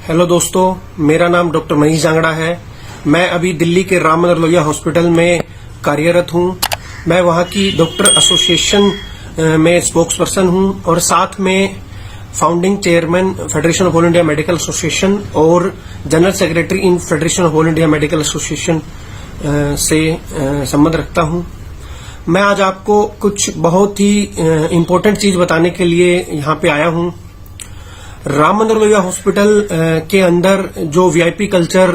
Hello दोस्तों, मेरा नाम डॉक्टर मनीष जांगड़ा है। मैं अभी दिल्ली के राम मनोहर लोहिया हॉस्पिटल में कार्यरत हूं। मैं वहां की डॉक्टर एसोसिएशन में स्पोक्स पर्सन हूं और साथ में founding chairman federation of all India medical association और general secretary in federation of all India medical association से संबंध रखता हूं। मैं आज आपको कुछ बहुत ही इम्पोर्टेंट चीज बताने के लिए यहां पे आया हूं। राम मनोहर लोहिया हॉस्पिटल के अंदर जो वीआईपी कल्चर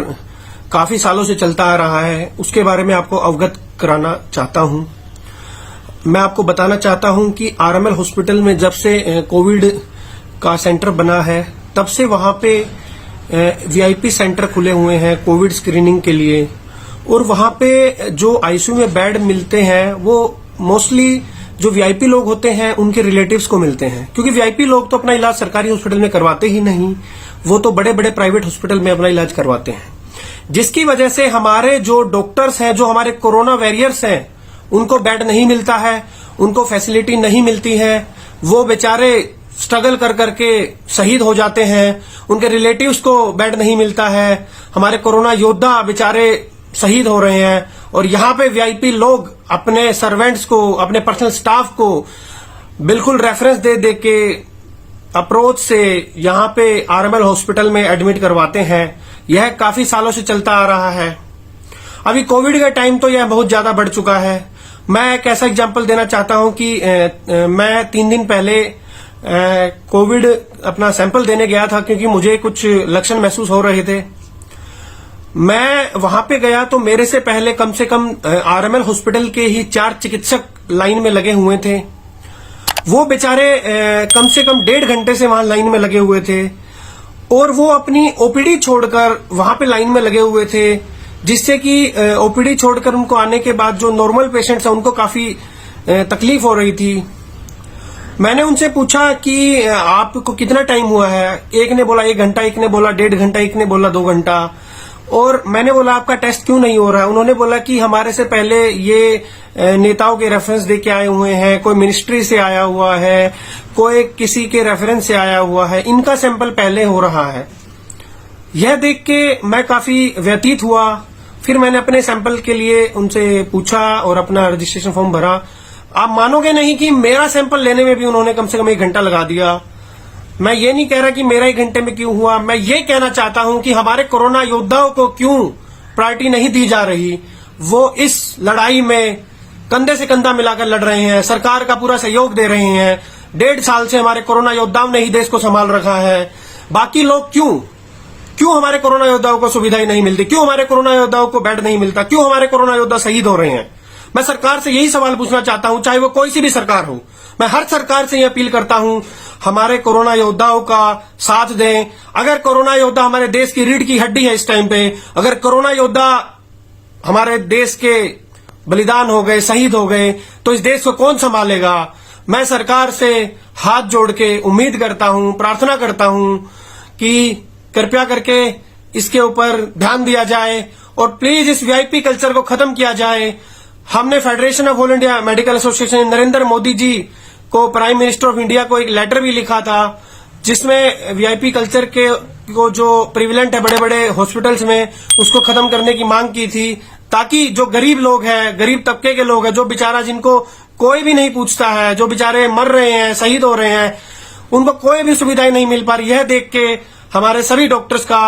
काफी सालों से चलता आ रहा है, उसके बारे में आपको अवगत कराना चाहता हूं। मैं आपको बताना चाहता हूं कि आरएमएल हॉस्पिटल में जब से कोविड का सेंटर बना है, तब से वहां पे वीआईपी सेंटर खुले हुए हैं कोविड स्क्रीनिंग के लिए। और वहां पे जो आईसीयू में बेड मिलते हैं वो मोस्टली जो वीआईपी लोग होते हैं उनके रिलेटिव्स को मिलते हैं, क्योंकि वीआईपी लोग तो अपना इलाज सरकारी हॉस्पिटल में करवाते ही नहीं, वो तो बड़े बड़े प्राइवेट हॉस्पिटल में अपना इलाज करवाते हैं। जिसकी वजह से हमारे जो डॉक्टर्स हैं, जो हमारे कोरोना वॉरियर्स हैं, उनको बेड नहीं मिलता है, उनको फैसिलिटी नहीं मिलती है। वो बेचारे स्ट्रगल कर करके शहीद हो जाते हैं, उनके रिलेटिव्स को बेड नहीं मिलता है। हमारे कोरोना योद्धा बेचारे शहीद हो रहे हैं और यहाँ पे वीआईपी लोग अपने सर्वेंट्स को, अपने पर्सनल स्टाफ को बिल्कुल रेफरेंस दे दे के अप्रोच से यहाँ पे आरएमएल हॉस्पिटल में एडमिट करवाते हैं। यह काफी सालों से चलता आ रहा है। अभी कोविड का टाइम तो यह बहुत ज्यादा बढ़ चुका है। मैं एक ऐसा एग्जाम्पल देना चाहता हूं कि मैं 3 दिन पहले कोविड अपना सैंपल देने गया था, क्योंकि मुझे कुछ लक्षण महसूस हो रहे थे। मैं वहां पे गया तो मेरे से पहले कम से कम आरएमएल हॉस्पिटल के ही 4 चिकित्सक लाइन में लगे हुए थे। वो बेचारे कम से कम 1.5 घंटे से वहां लाइन में लगे हुए थे और वो अपनी ओपीडी छोड़कर वहां पे लाइन में लगे हुए थे, जिससे कि ओपीडी छोड़कर उनको आने के बाद जो नॉर्मल पेशेंट्स हैं उनको काफी तकलीफ हो रही थी। मैंने उनसे पूछा कि आपको कितना टाइम हुआ है। एक ने बोला 1 घंटा, एक ने बोला 1.5 घंटा, एक ने बोला 2 घंटा। और मैंने बोला आपका टेस्ट क्यों नहीं हो रहा है। उन्होंने बोला कि हमारे से पहले ये नेताओं के रेफरेंस दे के आए हुए हैं, कोई मिनिस्ट्री से आया हुआ है, कोई किसी के रेफरेंस से आया हुआ है, इनका सैंपल पहले हो रहा है। यह देख के मैं काफी व्यतीत हुआ। फिर मैंने अपने सैंपल के लिए उनसे पूछा और अपना रजिस्ट्रेशन फॉर्म भरा। आप मानोगे नहीं कि मेरा सैंपल लेने में भी उन्होंने कम से कम 1 घंटा लगा दिया। मैं ये नहीं कह रहा कि मेरा 1 घंटे में क्यों हुआ, मैं ये कहना चाहता हूं कि हमारे कोरोना योद्धाओं को क्यों प्रायोरिटी नहीं दी जा रही। वो इस लड़ाई में कंधे से कंधा मिलाकर लड़ रहे हैं, सरकार का पूरा सहयोग दे रहे हैं। 1.5 साल से हमारे कोरोना योद्धाओं ने ही देश को संभाल रखा है। बाकी लोग क्यों हमारे कोरोना योद्धाओं को सुविधाएं नहीं मिलती, क्यों हमारे कोरोना योद्धाओं को बेड नहीं मिलता, क्यों हमारे कोरोना योद्धा शहीद हो रहे हैं। मैं सरकार से यही सवाल पूछना चाहता हूं, चाहे वो कोई सी भी सरकार हो। मैं हर सरकार से ये अपील करता हूं, हमारे कोरोना योद्धाओं का साथ दें। अगर कोरोना योद्धा हमारे देश की रीढ़ की हड्डी है इस टाइम पे, अगर कोरोना योद्धा हमारे देश के बलिदान हो गए, शहीद हो गए, तो इस देश को कौन संभालेगा। मैं सरकार से हाथ जोड़ के उम्मीद करता हूं, प्रार्थना करता हूं कि कृपया करके इसके ऊपर ध्यान दिया जाए और प्लीज इस वीआईपी कल्चर को खत्म किया जाए। हमने federation of all India medical association Narendra Modi ji को, प्राइम मिनिस्टर ऑफ इंडिया को एक लेटर भी लिखा था, जिसमें वीआईपी कल्चर के को जो प्रिविलेंट है बड़े बड़े हॉस्पिटल्स में, उसको खत्म करने की मांग की थी, ताकि जो गरीब लोग हैं, गरीब तबके के लोग हैं, जो बेचारा जिनको कोई भी नहीं पूछता है, जो बेचारे मर रहे हैं, शहीद हो रहे हैं, उनको कोई भी सुविधाएं नहीं मिल पा रही। यह देख के हमारे सभी डॉक्टर्स का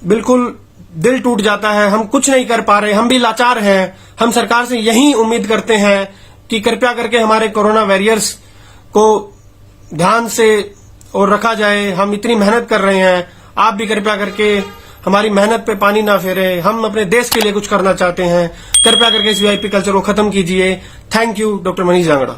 बिल्कुल दिल टूट जाता है। हम कुछ नहीं कर पा रहे, हम भी लाचार हैं। हम सरकार से यही उम्मीद करते हैं कि कृपया करके हमारे कोरोना वॉरियर्स को ध्यान से और रखा जाए। हम इतनी मेहनत कर रहे हैं, आप भी कृपया करके हमारी मेहनत पे पानी ना फेरे। हम अपने देश के लिए कुछ करना चाहते हैं। कृपया करके इस वीआईपी कल्चर को खत्म कीजिए। Thank you, doctor Manish Jangra.